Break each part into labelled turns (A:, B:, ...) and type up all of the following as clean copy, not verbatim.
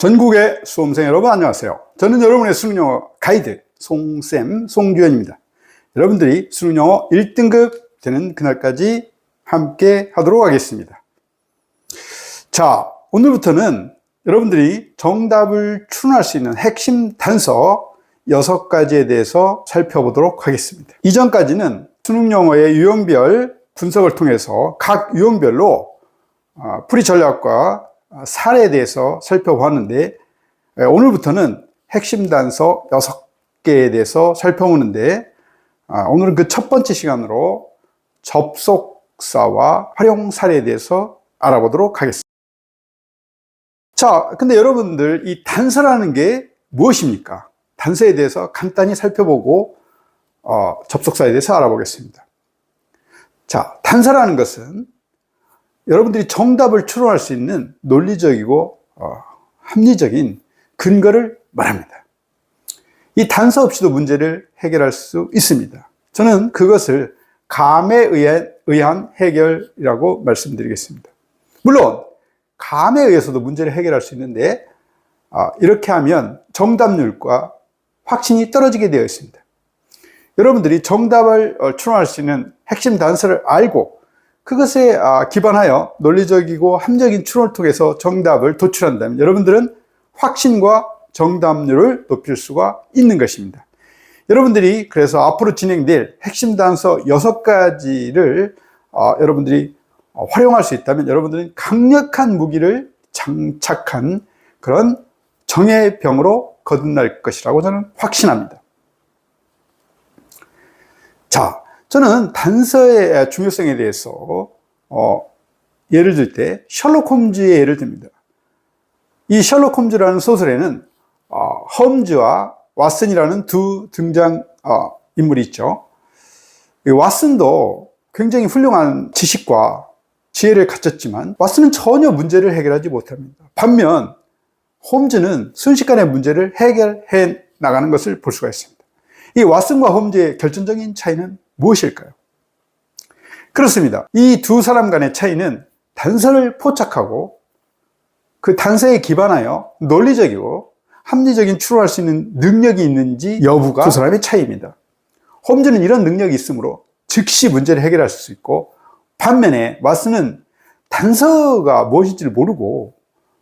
A: 전국의 수험생 여러분 안녕하세요. 저는 여러분의 수능영어 가이드 송쌤 송규현입니다. 여러분들이 수능영어 1등급 되는 그날까지 함께 하도록 하겠습니다. 자, 오늘부터는 여러분들이 정답을 추론할 수 있는 핵심 단서 6가지에 대해서 살펴보도록 하겠습니다. 이전까지는 수능영어의 유형별 분석을 통해서 각 유형별로 풀이 전략과 사례에 대해서 살펴보았는데, 오늘부터는 핵심 단서 6개에 대해서 살펴보는데, 오늘은 그 첫 번째 시간으로 접속사와 활용 사례에 대해서 알아보도록 하겠습니다. 자, 근데 여러분들 이 단서라는 게 무엇입니까? 단서에 대해서 간단히 살펴보고 접속사에 대해서 알아보겠습니다. 자, 단서라는 것은 여러분들이 정답을 추론할 수 있는 논리적이고 합리적인 근거를 말합니다. 이 단서 없이도 문제를 해결할 수 있습니다. 저는 그것을 감에 의한 해결이라고 말씀드리겠습니다. 물론 감에 의해서도 문제를 해결할 수 있는데 이렇게 하면 정답률과 확신이 떨어지게 되어 있습니다. 여러분들이 정답을 추론할 수 있는 핵심 단서를 알고 그것에 기반하여 논리적이고 합리적인 추론을 통해서 정답을 도출한다면 여러분들은 확신과 정답률을 높일 수가 있는 것입니다. 여러분들이 그래서 앞으로 진행될 핵심 단서 6가지를 여러분들이 활용할 수 있다면 여러분들은 강력한 무기를 장착한 그런 정예병으로 거듭날 것이라고 저는 확신합니다. 자, 저는 단서의 중요성에 대해서 예를 들 때 셜록 홈즈의 예를 듭니다. 이 셜록 홈즈라는 소설에는 홈즈와 왓슨이라는 두 등장 인물이 있죠. 이 왓슨도 굉장히 훌륭한 지식과 지혜를 갖췄지만 왓슨은 전혀 문제를 해결하지 못합니다. 반면 홈즈는 순식간에 문제를 해결해 나가는 것을 볼 수가 있습니다. 이 왓슨과 홈즈의 결정적인 차이는 무엇일까요? 그렇습니다. 이 두 사람 간의 차이는 단서를 포착하고 그 단서에 기반하여 논리적이고 합리적인 추론할 수 있는 능력이 있는지 여부가 두 사람의 차이입니다. 홈즈는 이런 능력이 있으므로 즉시 문제를 해결할 수 있고, 반면에 왓슨은 단서가 무엇인지를 모르고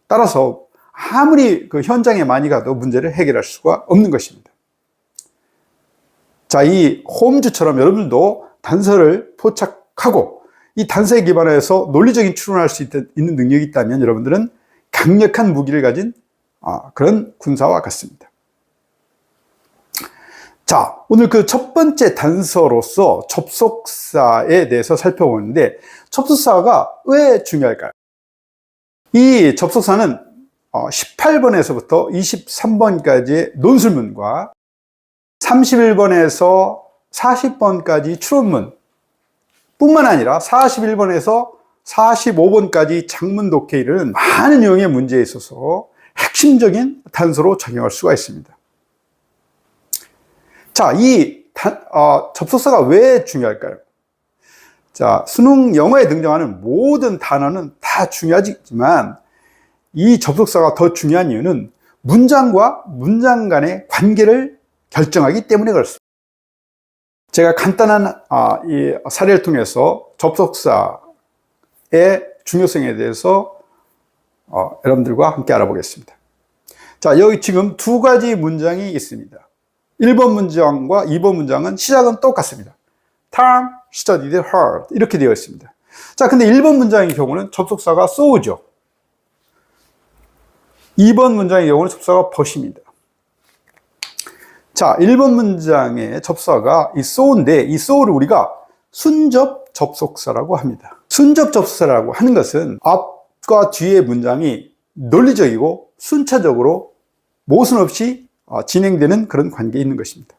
A: 따라서 아무리 그 현장에 많이 가도 문제를 해결할 수가 없는 것입니다. 자, 이 홈즈처럼 여러분들도 단서를 포착하고 이 단서에 기반해서 논리적인 추론을 할 수 있는 능력이 있다면 여러분들은 강력한 무기를 가진 그런 군사와 같습니다. 자, 오늘 그 첫 번째 단서로서 접속사에 대해서 살펴보는데, 접속사가 왜 중요할까요? 이 접속사는 18번에서부터 23번까지의 논술문과 31번에서 40번까지 추론문 뿐만 아니라 41번에서 45번까지 장문 독해에 이르는 많은 유형의 문제에 있어서 핵심적인 단서로 작용할 수가 있습니다. 자, 이 접속사가 왜 중요할까요? 자, 수능 영어에 등장하는 모든 단어는 다 중요하지만 이 접속사가 더 중요한 이유는 문장과 문장 간의 관계를 결정하기 때문에 그렇습니다. 제가 간단한 이 사례를 통해서 접속사의 중요성에 대해서 여러분들과 함께 알아보겠습니다. 자, 여기 지금 두 가지 문장이 있습니다. 1번 문장과 2번 문장은 시작은 똑같습니다. Tom studied hard 이렇게 되어 있습니다. 자, 근데 1번 문장의 경우는 접속사가 so죠. 2번 문장의 경우는 접속사가 but입니다. 자, 1번 문장의 접속사가 이 so인데 이 so를 우리가 순접 접속사라고 합니다. 순접 접속사라고 하는 것은 앞과 뒤의 문장이 논리적이고 순차적으로 모순 없이 진행되는 그런 관계에 있는 것입니다.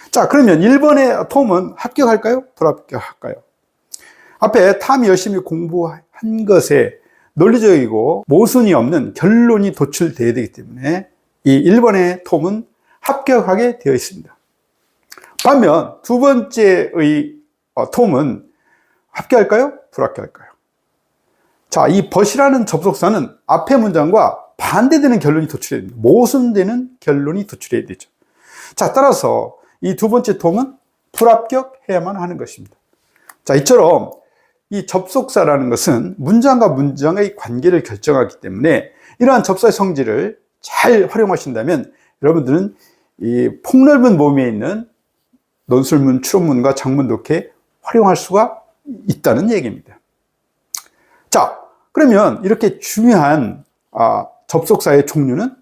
A: 자, 그러면 1번의 톰은 합격할까요? 불합격할까요? 앞에 탐이 열심히 공부한 것에 논리적이고 모순이 없는 결론이 도출되어야 되기 때문에 이 1번의 톰은 합격하게 되어 있습니다. 반면 두 번째의 톰은 합격할까요? 불합격할까요? 자, 이 but이라는 접속사는 앞의 문장과 반대되는 결론이 도출해야 됩니다. 모순되는 결론이 도출해야 되죠. 자, 따라서 이 두 번째 통은 불합격해야만 하는 것입니다. 자, 이처럼 이 접속사라는 것은 문장과 문장의 관계를 결정하기 때문에 이러한 접사의 성질을 잘 활용하신다면 여러분들은 이 폭넓은 범위에 있는 논술문, 추론문과 작문도 이렇게 활용할 수가 있다는 얘기입니다. 자, 그러면 이렇게 중요한 접속사의 종류는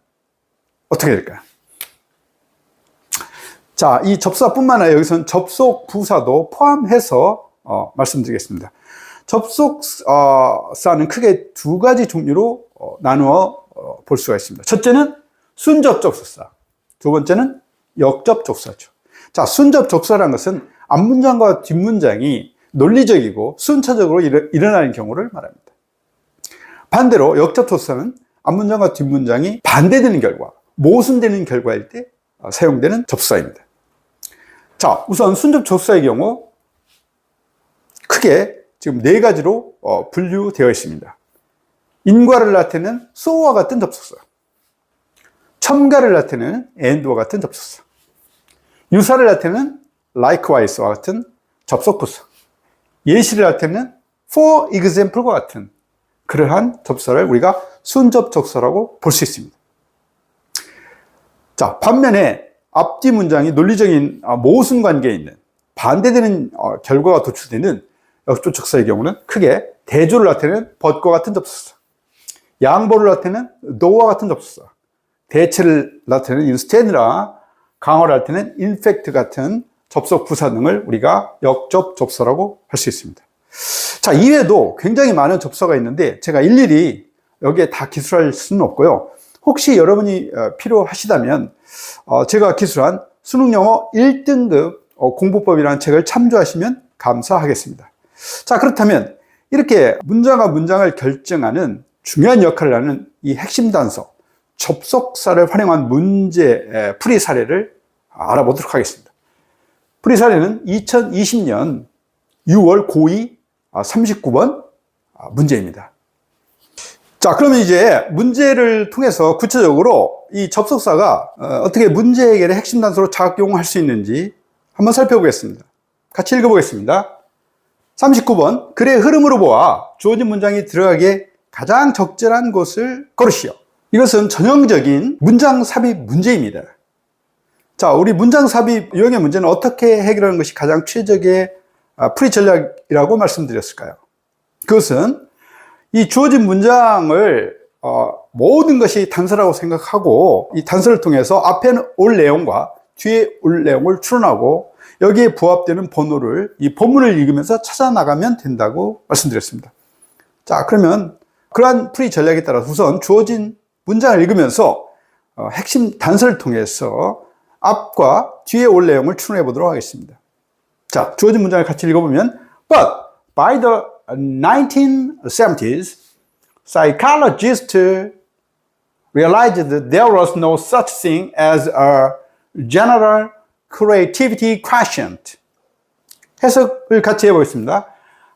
A: 어떻게 될까요? 자, 이 접속사뿐만 아니라 여기서는 접속 부사도 포함해서 말씀드리겠습니다. 접속사는 크게 두 가지 종류로 나누어 볼 수가 있습니다. 첫째는 순접속사, 두 번째는 역접속사죠. 자, 순접속사라는 것은 앞문장과 뒷문장이 논리적이고 순차적으로 일어나는 경우를 말합니다. 반대로 역접속사는 앞문장과 뒷문장이 반대되는 결과, 모순되는 결과일 때 사용되는 접속사입니다. 자, 우선 순접속사의 경우 크게 지금 네 가지로 분류되어 있습니다. 인과를 나타내는 so와 같은 접속사, 첨가를 나타내는 and와 같은 접속사, 유사를 나타내는 likewise와 같은 접속부사, 예시를 나타내는 for example과 같은 그러한 접속사를 우리가 순접속사라고 볼 수 있습니다. 자, 반면에 앞뒤 문장이 논리적인 모순 관계에 있는 반대되는 결과가 도출되는 역접속사의 경우는 크게 대조를 나타내는 but과 같은 접속사, 양보를 나타내는 thought와 같은 접속사, 대체를 나타내는 instead나 강화를 나타내는 in fact 같은 접속 부사 등을 우리가 역접속사라고 할 수 있습니다. 자, 이외에도 굉장히 많은 접속사가 있는데 제가 일일이 여기에 다 기술할 수는 없고요. 혹시 여러분이 필요하시다면 제가 기술한 수능영어 1등급 공부법이라는 책을 참조하시면 감사하겠습니다. 자, 그렇다면 이렇게 문장과 문장을 결정하는 중요한 역할을 하는 이 핵심 단서, 접속사를 활용한 문제 풀이 사례를 알아보도록 하겠습니다. 풀이 사례는 2020년 6월 고2 39번 문제입니다. 자, 그러면 이제 문제를 통해서 구체적으로 이 접속사가 어떻게 문제 해결의 핵심 단서로 작용할 수 있는지 한번 살펴보겠습니다. 같이 읽어보겠습니다. 39번, 글의 흐름으로 보아 주어진 문장이 들어가기에 가장 적절한 곳을 고르시오. 이것은 전형적인 문장 삽입 문제입니다. 자, 우리 문장 삽입 유형의 문제는 어떻게 해결하는 것이 가장 최적의 풀이 전략이라고 말씀드렸을까요? 그것은 이 주어진 문장을 모든 것이 단서라고 생각하고 이 단서를 통해서 앞에 올 내용과 뒤에 올 내용을 추론하고 여기에 부합되는 번호를 이 본문을 읽으면서 찾아 나가면 된다고 말씀드렸습니다. 자, 그러면 그러한 풀이 전략에 따라서 우선 주어진 문장을 읽으면서 핵심 단서를 통해서 앞과 뒤에 올 내용을 추론해 보도록 하겠습니다. 자, 주어진 문장을 같이 읽어보면 But by the 1970s, psychologists realized that there was no such thing as a general creativity quotient. 해석을 같이 해보겠습니다.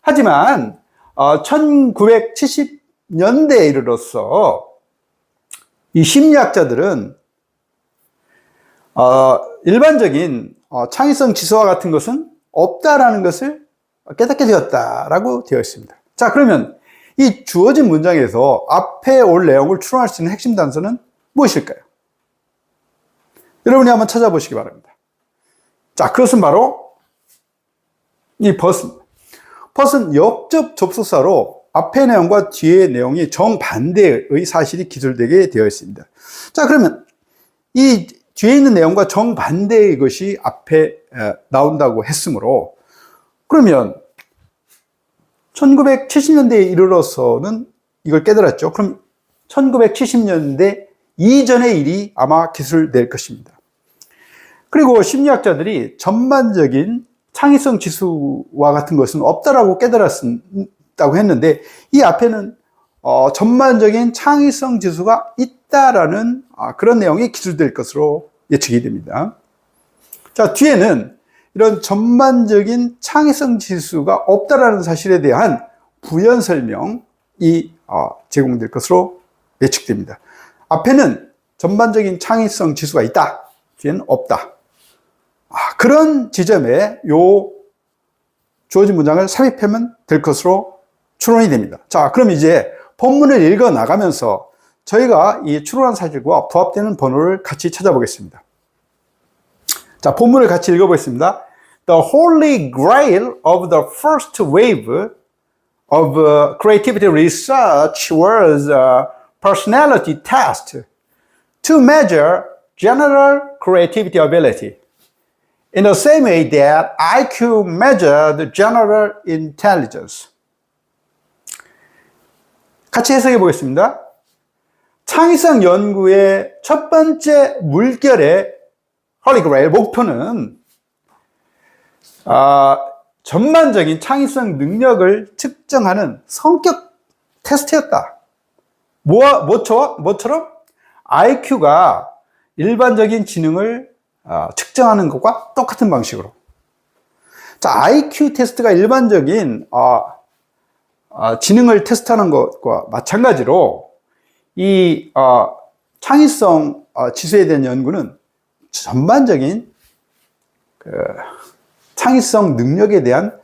A: 하지만 1970년대에 이르러서 이 심리학자들은 일반적인 창의성 지수와 같은 것은 없다라는 것을 깨닫게 되었다라고 되어 있습니다. 자, 그러면 이 주어진 문장에서 앞에 올 내용을 추론할 수 있는 핵심 단서는 무엇일까요? 여러분이 한번 찾아보시기 바랍니다. 자, 그것은 바로 이 but입니다. but은 역접 접속사로 앞의 내용과 뒤의 내용이 정반대의 사실이 기술되게 되어 있습니다. 자, 그러면 이 뒤에 있는 내용과 정반대의 것이 앞에 나온다고 했으므로 그러면 1970년대에 이르러서는 이걸 깨달았죠. 그럼 1970년대 이전의 일이 아마 기술될 것입니다. 그리고 심리학자들이 전반적인 창의성 지수와 같은 것은 없다라고 깨달았다고 했는데 이 앞에는 전반적인 창의성 지수가 있다라는 그런 내용이 기술될 것으로 예측이 됩니다. 자, 뒤에는 이런 전반적인 창의성 지수가 없다라는 사실에 대한 부연 설명이 제공될 것으로 예측됩니다. 앞에는 전반적인 창의성 지수가 있다, 뒤에는 없다. 그런 지점에 요 주어진 문장을 삽입하면 될 것으로 추론이 됩니다. 자, 그럼 이제 본문을 읽어 나가면서 저희가 이 추론한 사실과 부합되는 번호를 같이 찾아보겠습니다. 자, 본문을 같이 읽어보겠습니다. The holy grail of the first wave of creativity research was a personality test to measure general creativity ability. In the same way that IQ measured general intelligence. 같이 해석해 보겠습니다. 창의성 연구의 첫 번째 물결의 홀리 그레일 목표는 전반적인 창의성 능력을 측정하는 성격 테스트였다. 뭐처럼? IQ가 일반적인 지능을 측정하는 것과 똑같은 방식으로. 자, IQ 테스트가 일반적인 지능을 테스트하는 것과 마찬가지로 이 창의성 지수에 대한 연구는 전반적인 창의성 능력에 대한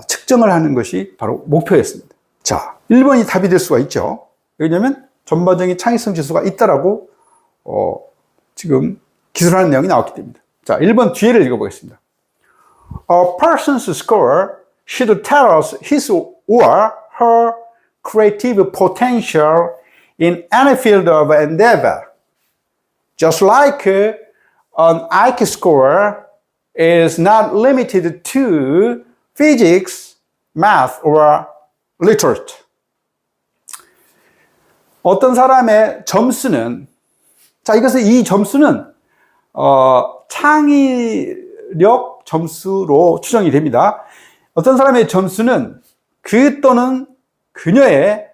A: 측정을 하는 것이 바로 목표였습니다. 자, 1번이 답이 될 수가 있죠. 왜냐하면 전반적인 창의성 지수가 있다라고 지금 기술하는 내용이 나왔기 때문에. 자, 1번 뒤에를 읽어보겠습니다. A person's score should tell us his or her creative potential in any field of endeavor. Just like an IQ score is not limited to physics, math, or literature. 어떤 사람의 점수는, 자, 이 점수는 창의력 점수로 추정이 됩니다. 어떤 사람의 점수는 그 또는 그녀의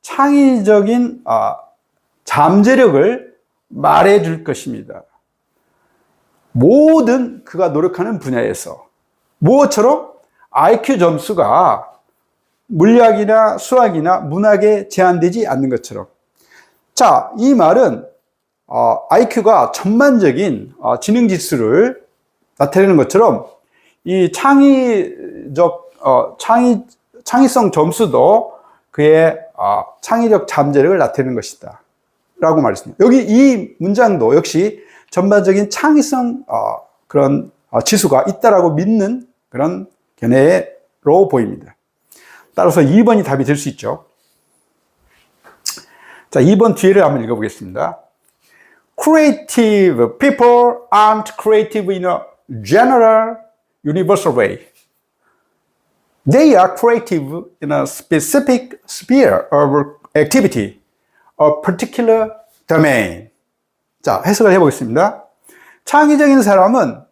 A: 창의적인 잠재력을 말해줄 것입니다. 모든 그가 노력하는 분야에서. 무엇처럼? IQ 점수가 물리학이나 수학이나 문학에 제한되지 않는 것처럼. 자, 이 말은 IQ가 전반적인 지능 지수를 나타내는 것처럼 이 창의성 점수도 그의 창의력 잠재력을 나타내는 것이다 라고 말했습니다. 여기 이 문장도 역시 전반적인 창의성 그런 지수가 있다라고 믿는 그런 견해로 보입니다. 따라서 2번이 답이 될 수 있죠. 자, 2번 뒤를 한번 읽어보겠습니다. Creative people aren't creative in a general, universal way. They are creative in a specific sphere of activity, a particular domain. 자, 해석을 해보겠습니다. 창의적인 사람은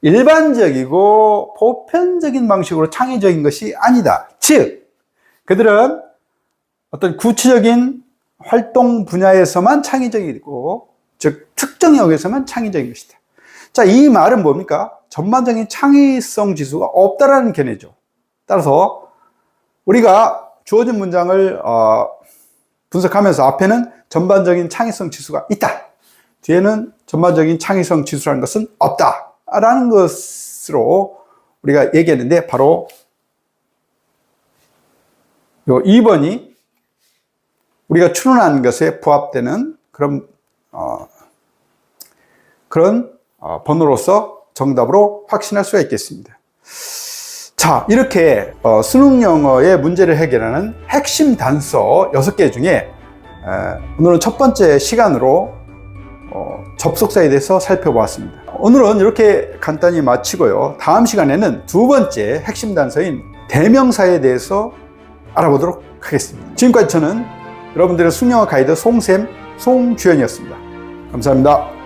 A: 일반적이고 보편적인 방식으로 창의적인 것이 아니다. 즉, 그들은 어떤 구체적인 활동 분야에서만 창의적이고, 즉 특정 영역에서만 창의적인 것이다. 자, 이 말은 뭡니까? 전반적인 창의성 지수가 없다라는 견해죠. 따라서 우리가 주어진 문장을 분석하면서 앞에는 전반적인 창의성 지수가 있다, 뒤에는 전반적인 창의성 지수라는 것은 없다라는 것으로 우리가 얘기했는데, 바로 요 2번이 우리가 추론한 것에 부합되는 그런 번호로서 정답으로 확신할 수가 있겠습니다. 자, 이렇게 수능 영어의 문제를 해결하는 핵심 단서 6개 중에 오늘은 첫 번째 시간으로 접속사에 대해서 살펴보았습니다. 오늘은 이렇게 간단히 마치고요. 다음 시간에는 두 번째 핵심 단서인 대명사에 대해서 알아보도록 하겠습니다. 지금까지 저는 여러분들의 수능영어 가이드 송주현이었습니다. 감사합니다.